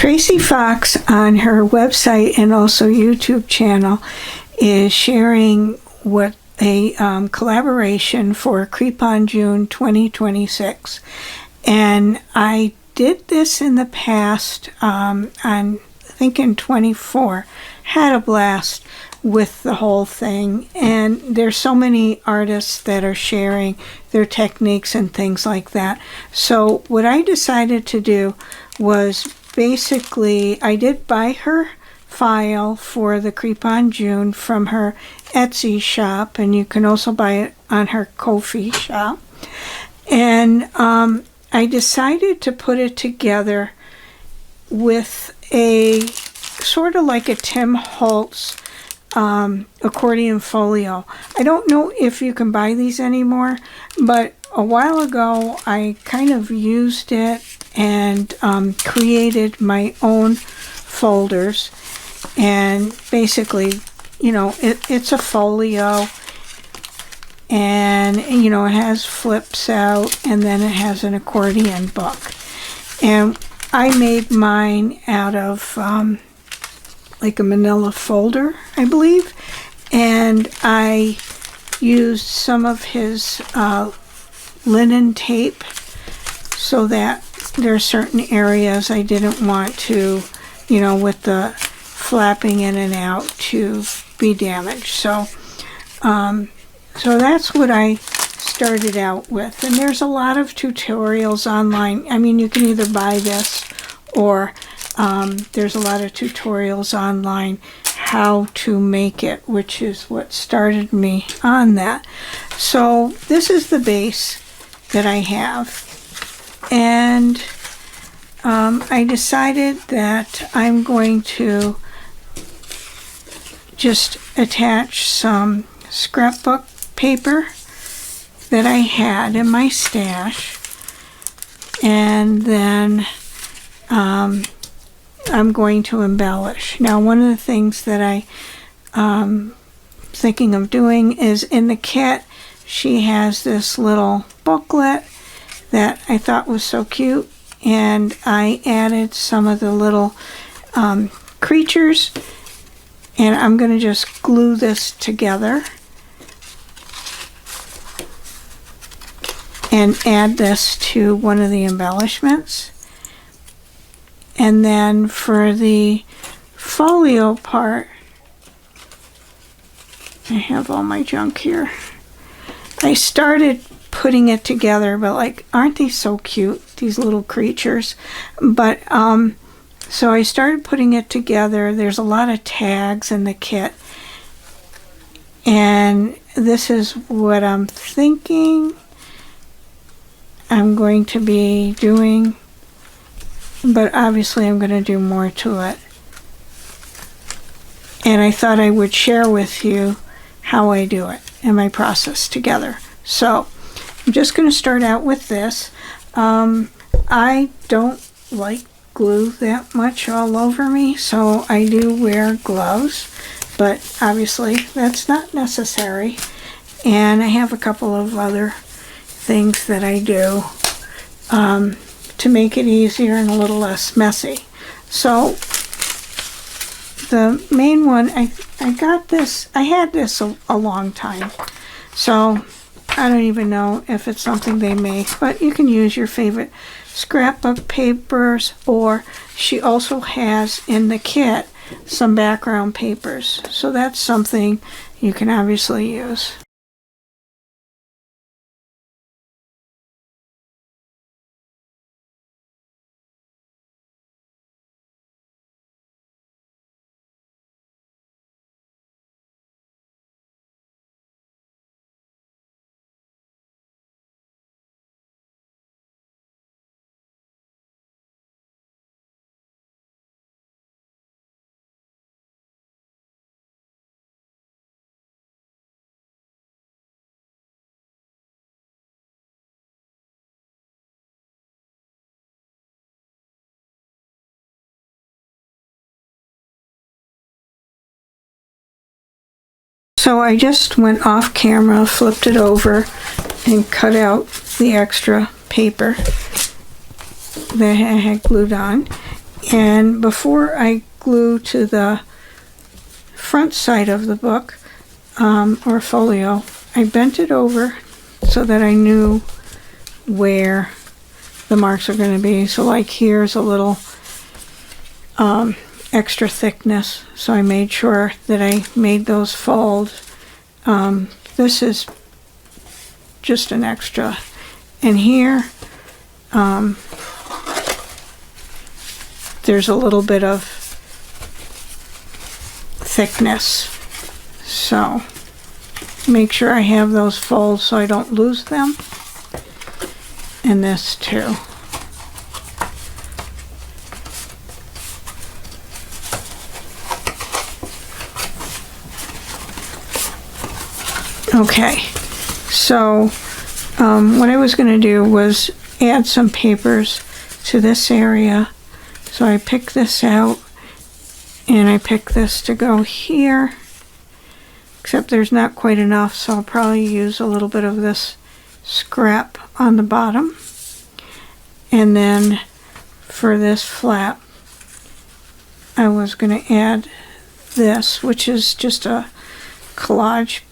Tracie Fox on her website and also YouTube channel is sharing what a collaboration for Creep on June 2026. And I did this in the past on, I think in 24, had a blast with the whole thing. And there's so many artists that are sharing their techniques and things like that. So what I decided to do was basically, I did buy her file for the Creep on June from her Etsy shop, and you can also buy it on her Ko-fi shop. And I decided to put it together with a sort of like a Tim Holtz accordion folio. I don't know if you can buy these anymore, but a while ago I kind of used it and created my own folders. And basically, you know, it's a folio, and you know, it has flips out, and then it has an accordion book. And I made mine out of like a manila folder, I believe, and I used some of his linen tape so that there are certain areas I didn't want to, you know, with the flapping in and out, to be damaged. So that's what I started out with. And there's a lot of tutorials online. I mean, you can either buy this or there's a lot of tutorials online how to make it, which is what started me on that. So this is the base that I have. And I decided that I'm going to just attach some scrapbook paper that I had in my stash, and then I'm going to embellish. Now, one of the things that I'm thinking of doing is, in the kit she has this little booklet that I thought was so cute, and I added some of the little creatures, and I'm going to just glue this together and add this to one of the embellishments. And then for the folio part, I have all my junk here. I started putting it together, but like, aren't these so cute, these little creatures? But so I started putting it together. There's a lot of tags in the kit, and this is what I'm thinking I'm going to be doing, but obviously I'm going to do more to it. And I thought I would share with you how I do it and my process together. So I'm just going to start out with this. I don't like glue that much all over me, so I do wear gloves, but obviously that's not necessary. And I have a couple of other things that I do to make it easier and a little less messy. So the main one, I got this, I had this a long time, so I don't even know if it's something they make, but you can use your favorite scrapbook papers, or she also has in the kit some background papers, so that's something you can obviously use. So I just went off camera, flipped it over, and cut out the extra paper that I had glued on. And before I glue to the front side of the book, or folio, I bent it over so that I knew where the marks are going to be. So like here's a little extra thickness, so I made sure that I made those folds. This is just an extra. And here there's a little bit of thickness, so make sure I have those folds so I don't lose them. And this too. Okay, so what I was going to do was add some papers to this area. So I pick this out, and I pick this to go here, except there's not quite enough, so I'll probably use a little bit of this scrap on the bottom. And then for this flap, I was going to add this, which is just a collage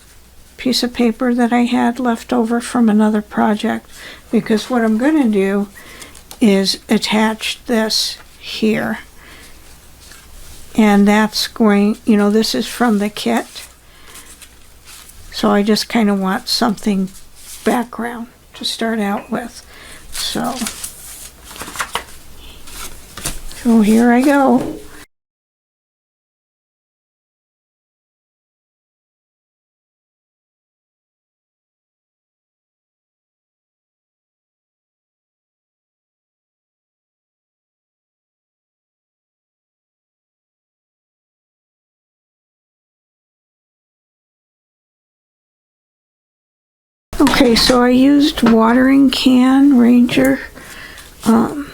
piece of paper that I had left over from another project, because what I'm going to do is attach this here, and that's going, you know, this is from the kit, so I just kind of want something background to start out with. So here I go. Okay, so I used watering can Ranger and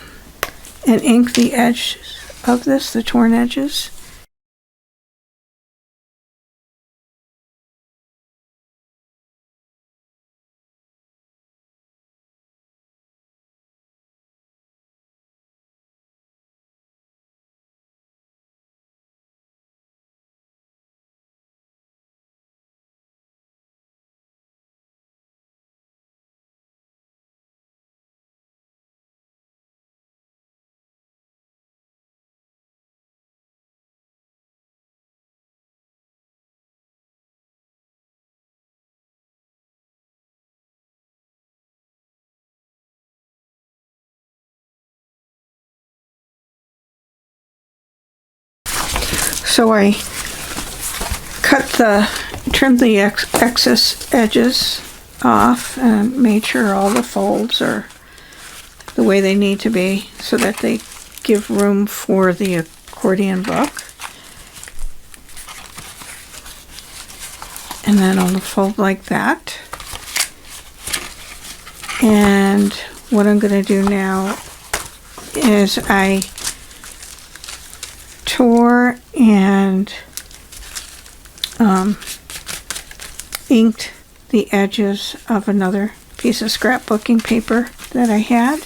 inked the edges of this, the torn edges. So I trimmed the excess edges off and made sure all the folds are the way they need to be so that they give room for the accordion book. And then I'll fold like that. And what I'm going to do now is I tore and inked the edges of another piece of scrapbooking paper that I had,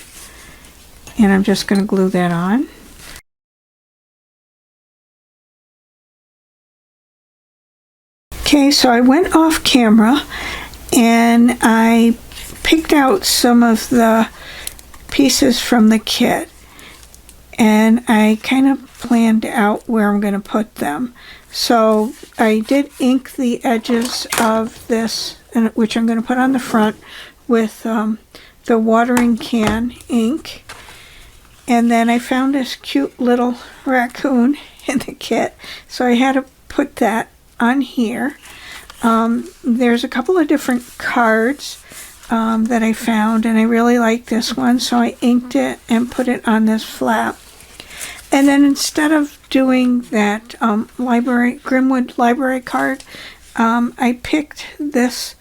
and I'm just going to glue that on. Okay, so I went off camera and I picked out some of the pieces from the kit, and I kind of planned out where I'm going to put them. So I did ink the edges of this, which I'm going to put on the front with the watering can ink. And then I found this cute little raccoon in the kit, so I had to put that on here. There's a couple of different cards that I found, and I really like this one, so I inked it and put it on this flap. And then instead of doing that Grimwood library card, I picked this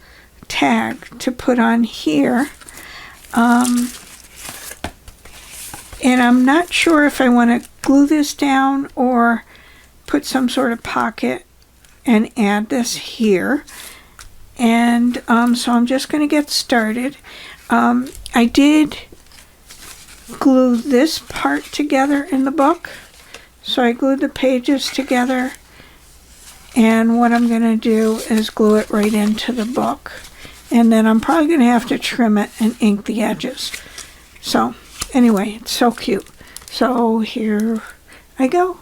tag to put on here. And I'm not sure if I want to glue this down or put some sort of pocket and add this here. And so I'm just going to get started. I did glue this part together in the book, So I glued the pages together, and what I'm going to do is glue it right into the book. And then I'm probably going to have to trim it and ink the edges. So anyway, it's so cute. So here I go.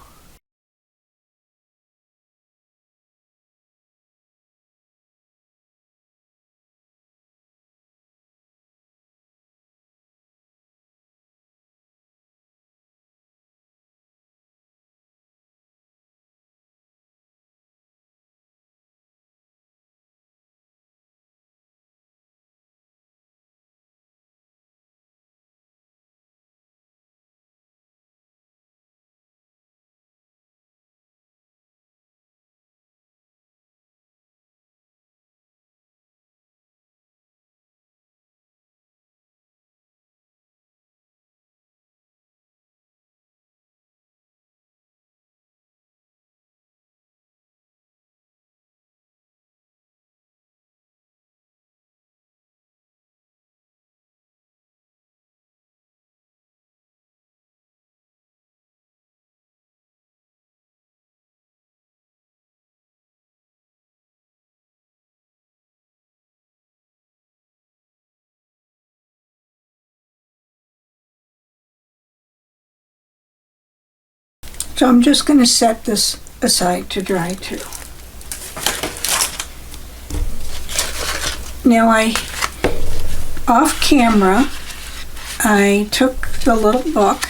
So I'm just going to set this aside to dry too. Now off camera, I took the little book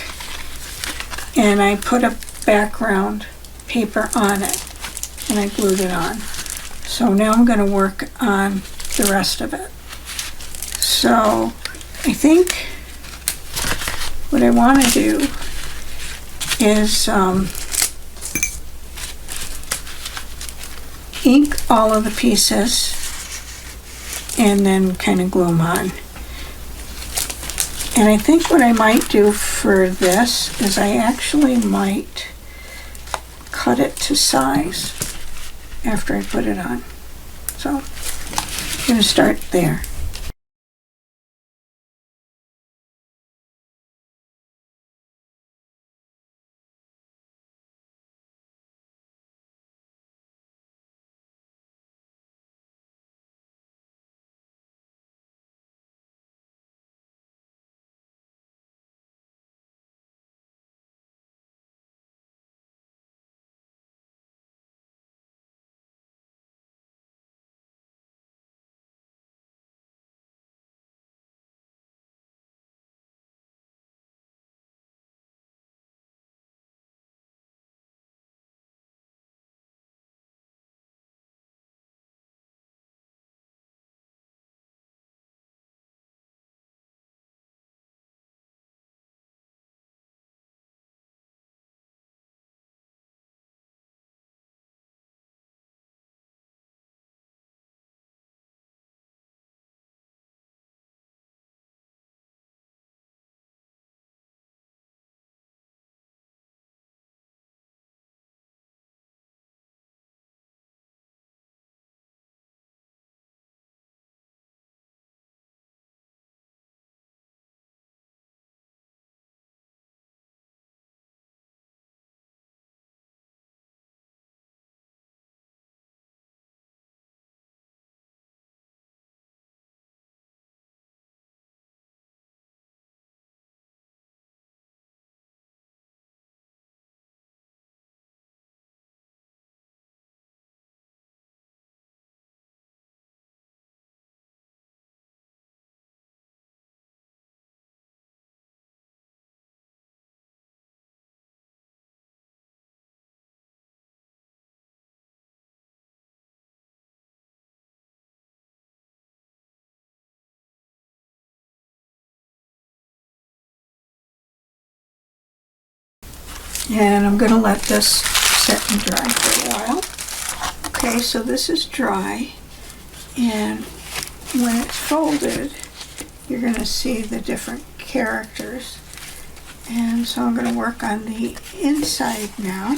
and I put a background paper on it and I glued it on. So now I'm going to work on the rest of it. So I think what I want to do is ink all of the pieces and then kind of glue them on. And I think what I might do for this is I actually might cut it to size after I put it on. So I'm going to start there. And I'm going to let this sit and dry for a while. Okay, so this is dry, and when it's folded, you're going to see the different characters. And so I'm going to work on the inside now.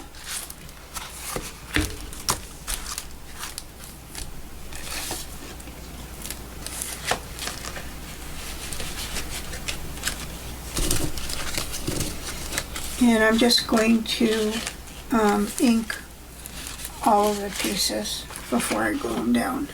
And I'm just going to ink all of the pieces before I glue them down.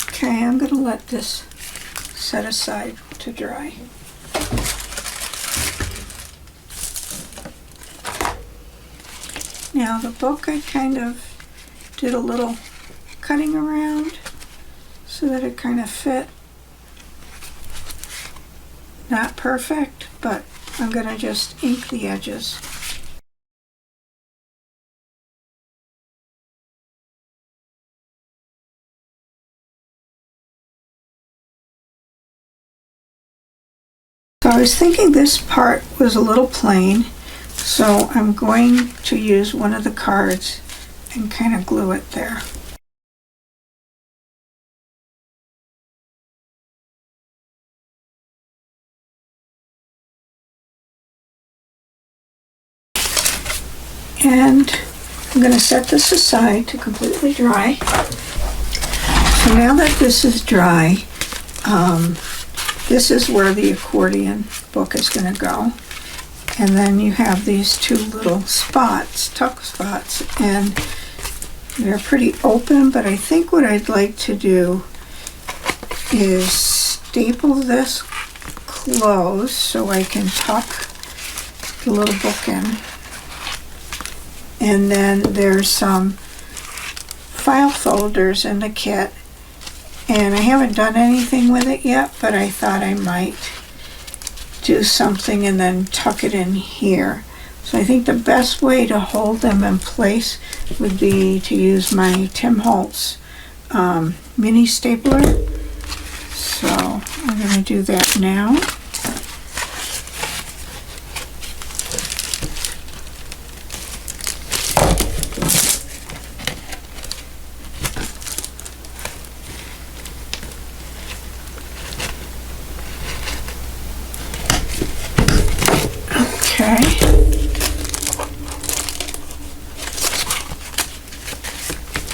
Okay, I'm going to let this set aside to dry. Now the book, I kind of did a little cutting around so that it kind of fit. Not perfect, but I'm going to just ink the edges. So I was thinking this part was a little plain, so I'm going to use one of the cards and kind of glue it there. And I'm going to set this aside to completely dry. So now that this is dry, this is where the accordion book is going to go. And then you have these two little spots, tuck spots, and they're pretty open, but I think what I'd like to do is staple this closed so I can tuck the little book in. And then there's some file folders in the kit, and I haven't done anything with it yet, but I thought I might do something and then tuck it in here. So I think the best way to hold them in place would be to use my Tim Holtz mini stapler. So I'm going to do that now. Okay.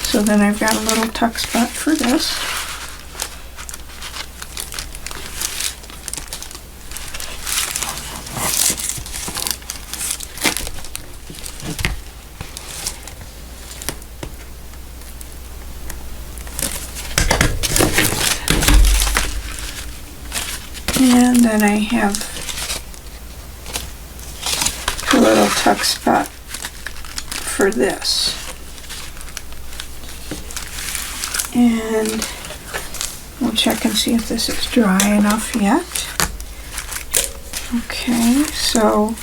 So then I've got a little tuck spot for this. And then I have a little tuck spot for this. And we'll check and see if this is dry enough yet. Okay, so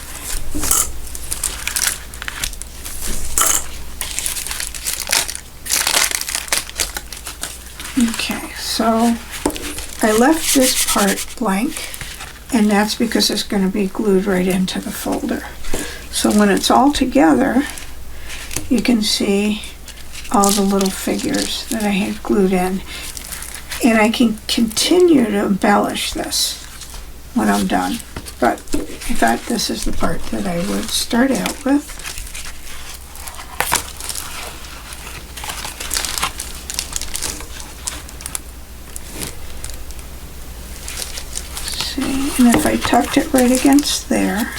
I left this part blank, and that's because it's going to be glued right into the folder. So when it's all together, you can see all the little figures that I had glued in. And I can continue to embellish this when I'm done. But I thought this is the part that I would start out with. See, and if I tucked it right against there,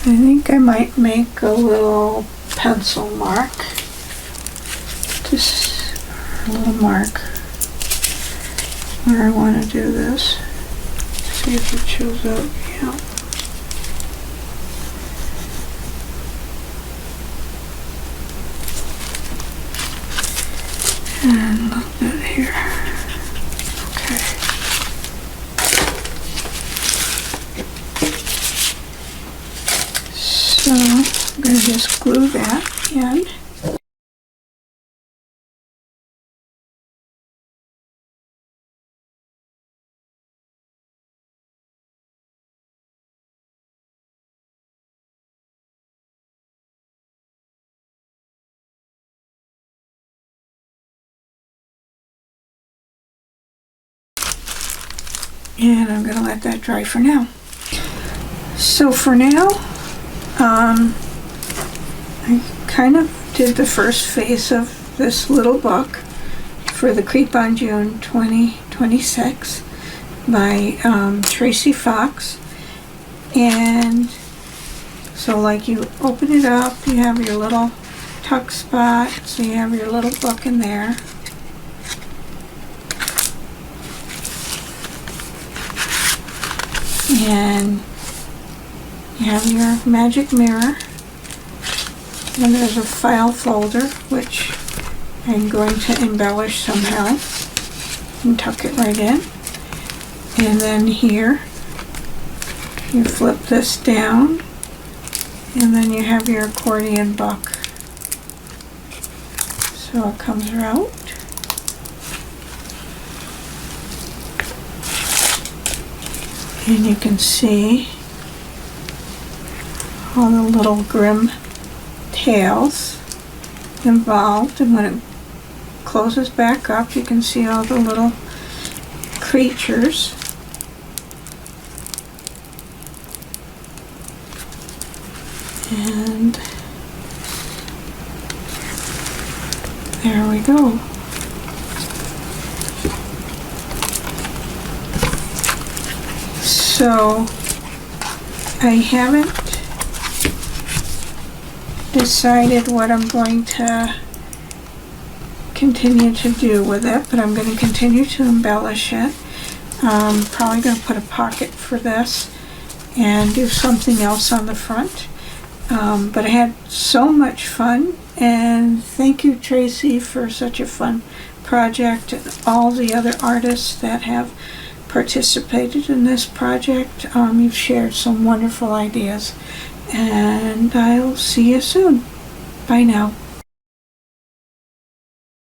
I think I might make a little pencil mark, just a little mark where I want to do this. See if it shows up. Yeah. And a little bit here. Okay. So I'm going to just glue that in. And I'm going to let that dry for now. So for now, I kind of did the first phase of this little book for the Creep on June 2026 by Tracie Fox. And so like you open it up, you have your little tuck spot, so you have your little book in there. And you have your magic mirror, and there's a file folder which I'm going to embellish somehow and tuck it right in. And then here you flip this down, and then you have your accordion book. So it comes out. And you can see all the little grim tales involved, and when it closes back up you can see all the little creatures. And there we go. So I haven't decided what I'm going to continue to do with it, but I'm going to continue to embellish it. Probably going to put a pocket for this and do something else on the front. But I had so much fun, and thank you, Tracie, for such a fun project, and all the other artists that have participated in this project. You've shared some wonderful ideas, and I'll see you soon. Bye now.